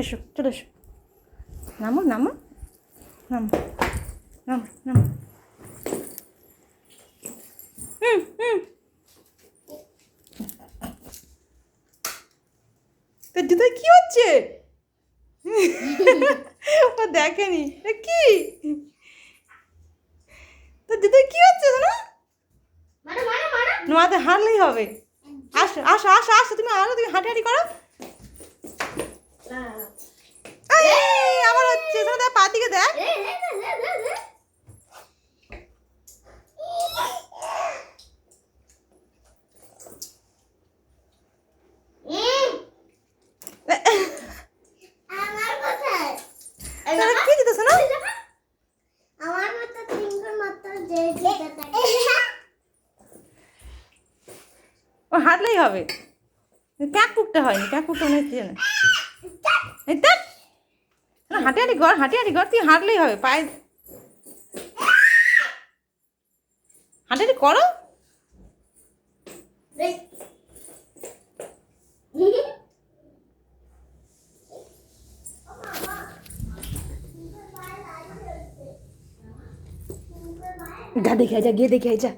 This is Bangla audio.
এসো চলে এসো, নামো নামো নামো নামো নামো। হুম হুম, তোর জুতোয় কী হচ্ছে? ও দেখেনি কি তোর জুতোয় কী হচ্ছে শোনো? নোয়াতে হাঁটলেই হবে। আসো আসো আসো আসো, তুমি আরো তুমি হাঁটাহাঁটি করো। আবার হচ্ছে শোনো, দেখ পা দিকে দেখ। কি দিতে শোনো? ও হাঁটলেই হবে, প্যাক করতে হয়নি, প্যাক করতে অনেক না। হাঁটাহাঁটি কর, হাঁটাহাঁটি কর, তুই হাঁটলেই হবে, পায়ে হাঁটাহাঁটি করো। যা দেখে যা, গিয়ে দেখে যা।